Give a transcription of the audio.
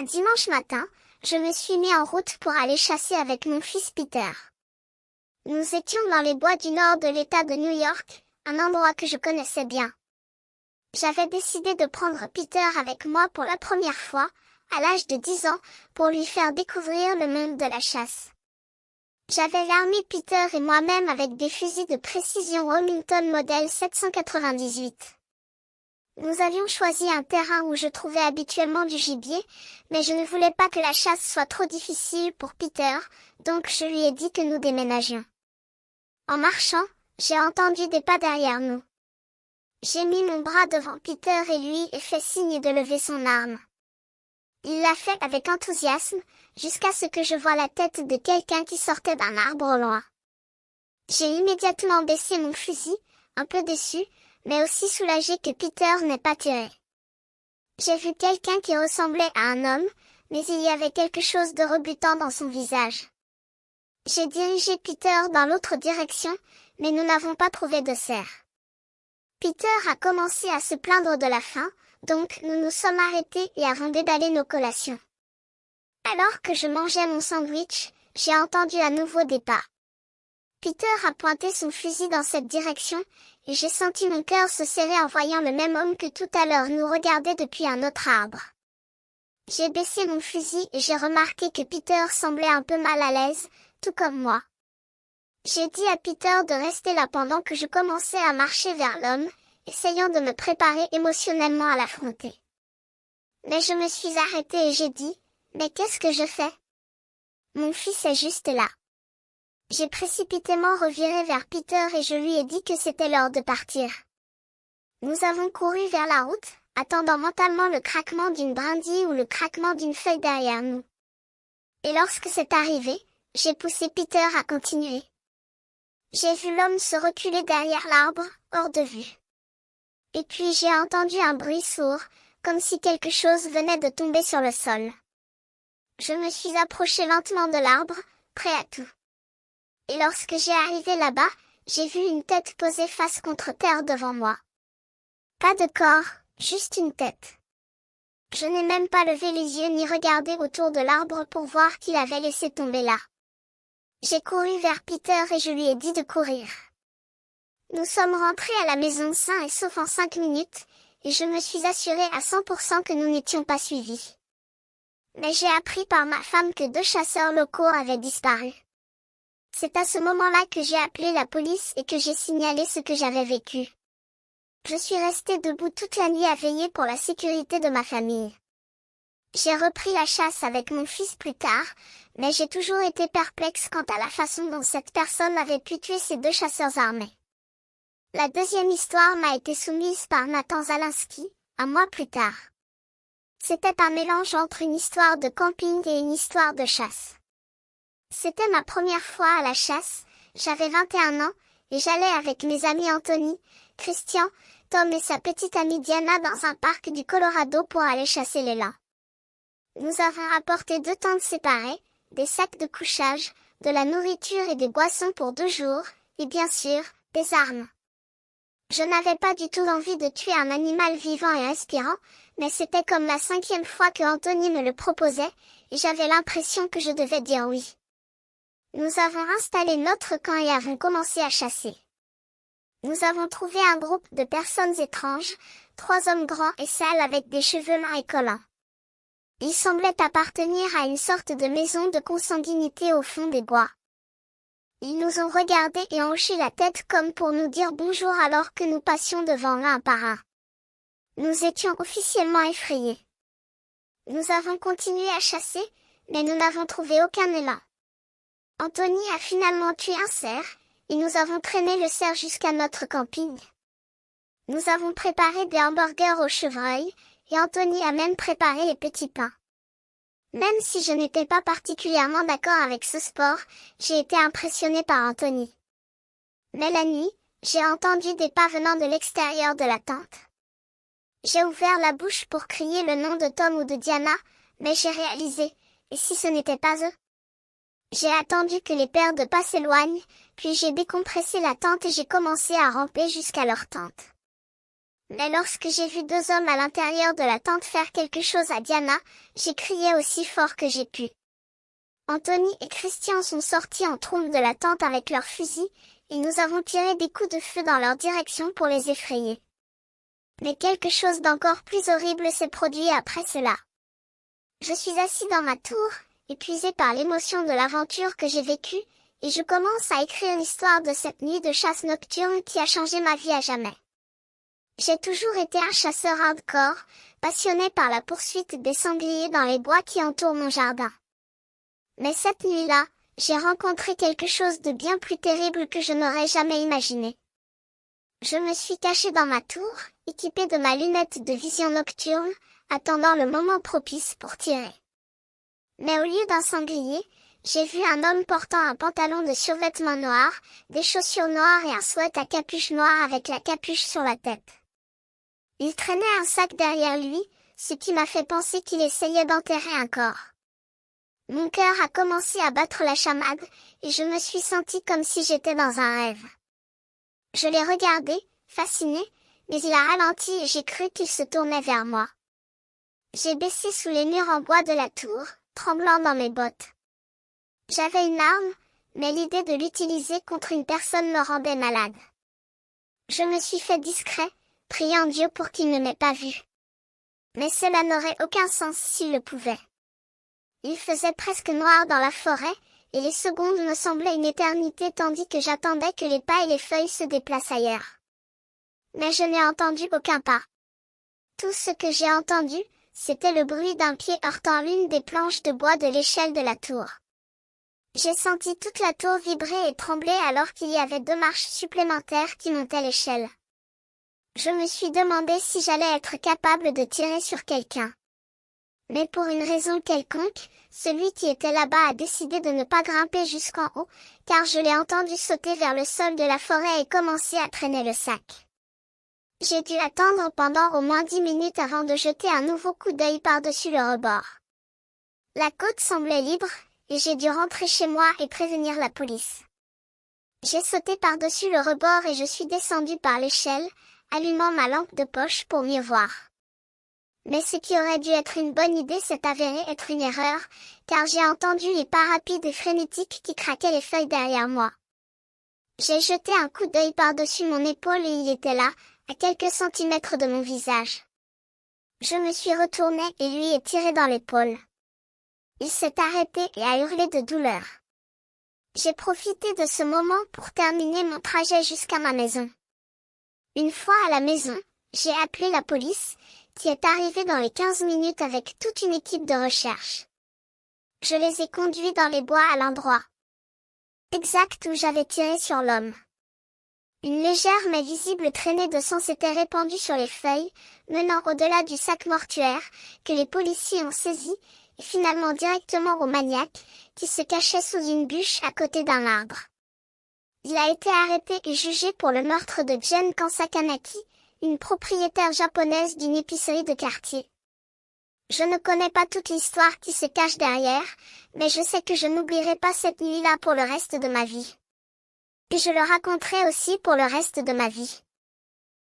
Un dimanche matin, je me suis mis en route pour aller chasser avec mon fils Peter. Nous étions dans les bois du nord de l'État de New York, un endroit que je connaissais bien. J'avais décidé de prendre Peter avec moi pour la première fois, à l'âge de 10 ans, pour lui faire découvrir le monde de la chasse. J'avais armé Peter et moi-même avec des fusils de précision Remington modèle 798. Nous avions choisi un terrain où je trouvais habituellement du gibier, mais je ne voulais pas que la chasse soit trop difficile pour Peter, donc je lui ai dit que nous déménagions. En marchant, j'ai entendu des pas derrière nous. J'ai mis mon bras devant Peter et lui ai fait signe de lever son arme. Il l'a fait avec enthousiasme, jusqu'à ce que je voie la tête de quelqu'un qui sortait d'un arbre au loin. J'ai immédiatement baissé mon fusil, un peu déçu, mais aussi soulagé que Peter n'ait pas tiré. J'ai vu quelqu'un qui ressemblait à un homme, mais il y avait quelque chose de rebutant dans son visage. J'ai dirigé Peter dans l'autre direction, mais nous n'avons pas trouvé de cerf. Peter a commencé à se plaindre de la faim, donc nous nous sommes arrêtés et avons dédalé nos collations. Alors que je mangeais mon sandwich, j'ai entendu à nouveau des pas. Peter a pointé son fusil dans cette direction, et j'ai senti mon cœur se serrer en voyant le même homme que tout à l'heure nous regarder depuis un autre arbre. J'ai baissé mon fusil et j'ai remarqué que Peter semblait un peu mal à l'aise, tout comme moi. J'ai dit à Peter de rester là pendant que je commençais à marcher vers l'homme, essayant de me préparer émotionnellement à l'affronter. Mais je me suis arrêtée et j'ai dit, « Mais qu'est-ce que je fais? Mon fils est juste là. » J'ai précipitamment reviré vers Peter et je lui ai dit que c'était l'heure de partir. Nous avons couru vers la route, attendant mentalement le craquement d'une brindille ou le craquement d'une feuille derrière nous. Et lorsque c'est arrivé, j'ai poussé Peter à continuer. J'ai vu l'homme se reculer derrière l'arbre, hors de vue. Et puis j'ai entendu un bruit sourd, comme si quelque chose venait de tomber sur le sol. Je me suis approché lentement de l'arbre, prêt à tout. Et lorsque j'ai arrivé là-bas, j'ai vu une tête posée face contre terre devant moi. Pas de corps, juste une tête. Je n'ai même pas levé les yeux ni regardé autour de l'arbre pour voir qui l'avait laissé tomber là. J'ai couru vers Peter et je lui ai dit de courir. Nous sommes rentrés à la maison sains et saufs en 5 minutes, et je me suis assurée à 100% que nous n'étions pas suivis. Mais j'ai appris par ma femme que 2 chasseurs locaux avaient disparu. C'est à ce moment-là que j'ai appelé la police et que j'ai signalé ce que j'avais vécu. Je suis restée debout toute la nuit à veiller pour la sécurité de ma famille. J'ai repris la chasse avec mon fils plus tard, mais j'ai toujours été perplexe quant à la façon dont cette personne avait pu tuer ces 2 chasseurs armés. La deuxième histoire m'a été soumise par Nathan Zalinsky, un mois plus tard. C'était un mélange entre une histoire de camping et une histoire de chasse. C'était ma première fois à la chasse, j'avais 21 ans, et j'allais avec mes amis Anthony, Christian, Tom et sa petite amie Diana dans un parc du Colorado pour aller chasser l'élan. Nous avons apporté 2 tentes séparées, des sacs de couchage, de la nourriture et des boissons pour 2 jours, et bien sûr, des armes. Je n'avais pas du tout envie de tuer un animal vivant et respirant, mais c'était comme la 5e fois que Anthony me le proposait, et j'avais l'impression que je devais dire oui. Nous avons installé notre camp et avons commencé à chasser. Nous avons trouvé un groupe de personnes étranges, 3 hommes grands et sales avec des cheveux longs et collants. Ils semblaient appartenir à une sorte de maison de consanguinité au fond des bois. Ils nous ont regardés et ont hoché la tête comme pour nous dire bonjour alors que nous passions devant l'un par un. Nous étions officiellement effrayés. Nous avons continué à chasser, mais nous n'avons trouvé aucun élan. Anthony a finalement tué un cerf, et nous avons traîné le cerf jusqu'à notre camping. Nous avons préparé des hamburgers au chevreuil, et Anthony a même préparé les petits pains. Même si je n'étais pas particulièrement d'accord avec ce sport, j'ai été impressionnée par Anthony. Mais la nuit, j'ai entendu des pas venant de l'extérieur de la tente. J'ai ouvert la bouche pour crier le nom de Tom ou de Diana, mais j'ai réalisé, et si ce n'était pas eux? J'ai attendu que les paires de pas s'éloignent, puis j'ai décompressé la tente et j'ai commencé à ramper jusqu'à leur tente. Mais lorsque j'ai vu deux hommes à l'intérieur de la tente faire quelque chose à Diana, j'ai crié aussi fort que j'ai pu. Anthony et Christian sont sortis en trombe de la tente avec leurs fusils, et nous avons tiré des coups de feu dans leur direction pour les effrayer. Mais quelque chose d'encore plus horrible s'est produit après cela. Je suis assis dans ma tour, épuisé par l'émotion de l'aventure que j'ai vécue, et je commence à écrire l'histoire de cette nuit de chasse nocturne qui a changé ma vie à jamais. J'ai toujours été un chasseur hardcore, passionné par la poursuite des sangliers dans les bois qui entourent mon jardin. Mais cette nuit-là, j'ai rencontré quelque chose de bien plus terrible que je n'aurais jamais imaginé. Je me suis caché dans ma tour, équipé de ma lunette de vision nocturne, attendant le moment propice pour tirer. Mais au lieu d'un sanglier, j'ai vu un homme portant un pantalon de survêtement noir, des chaussures noires et un sweat à capuche noire avec la capuche sur la tête. Il traînait un sac derrière lui, ce qui m'a fait penser qu'il essayait d'enterrer un corps. Mon cœur a commencé à battre la chamade, et je me suis sentie comme si j'étais dans un rêve. Je l'ai regardé, fasciné, mais il a ralenti et j'ai cru qu'il se tournait vers moi. J'ai baissé sous les murs en bois de la tour, tremblant dans mes bottes. J'avais une arme, mais l'idée de l'utiliser contre une personne me rendait malade. Je me suis fait discret, priant Dieu pour qu'il ne m'ait pas vu. Mais cela n'aurait aucun sens s'il le pouvait. Il faisait presque noir dans la forêt, et les secondes me semblaient une éternité tandis que j'attendais que les pas et les feuilles se déplacent ailleurs. Mais je n'ai entendu aucun pas. Tout ce que j'ai entendu, c'était le bruit d'un pied heurtant l'une des planches de bois de l'échelle de la tour. J'ai senti toute la tour vibrer et trembler alors qu'il y avait 2 marches supplémentaires qui montaient l'échelle. Je me suis demandé si j'allais être capable de tirer sur quelqu'un. Mais pour une raison quelconque, celui qui était là-bas a décidé de ne pas grimper jusqu'en haut, car je l'ai entendu sauter vers le sol de la forêt et commencer à traîner le sac. J'ai dû attendre pendant au moins 10 minutes avant de jeter un nouveau coup d'œil par-dessus le rebord. La côte semblait libre, et j'ai dû rentrer chez moi et prévenir la police. J'ai sauté par-dessus le rebord et je suis descendu par l'échelle, allumant ma lampe de poche pour mieux voir. Mais ce qui aurait dû être une bonne idée s'est avéré être une erreur, car j'ai entendu les pas rapides et frénétiques qui craquaient les feuilles derrière moi. J'ai jeté un coup d'œil par-dessus mon épaule et il était là, à quelques centimètres de mon visage. Je me suis retournée et lui ai tiré dans l'épaule. Il s'est arrêté et a hurlé de douleur. J'ai profité de ce moment pour terminer mon trajet jusqu'à ma maison. Une fois à la maison, j'ai appelé la police, qui est arrivée dans les 15 minutes avec toute une équipe de recherche. Je les ai conduits dans les bois à l'endroit exact où j'avais tiré sur l'homme. Une légère mais visible traînée de sang s'était répandue sur les feuilles, menant au-delà du sac mortuaire, que les policiers ont saisi, et finalement directement au maniaque, qui se cachait sous une bûche à côté d'un arbre. Il a été arrêté et jugé pour le meurtre de Jen Kansakanaki, une propriétaire japonaise d'une épicerie de quartier. Je ne connais pas toute l'histoire qui se cache derrière, mais je sais que je n'oublierai pas cette nuit-là pour le reste de ma vie. Et je le raconterai aussi pour le reste de ma vie.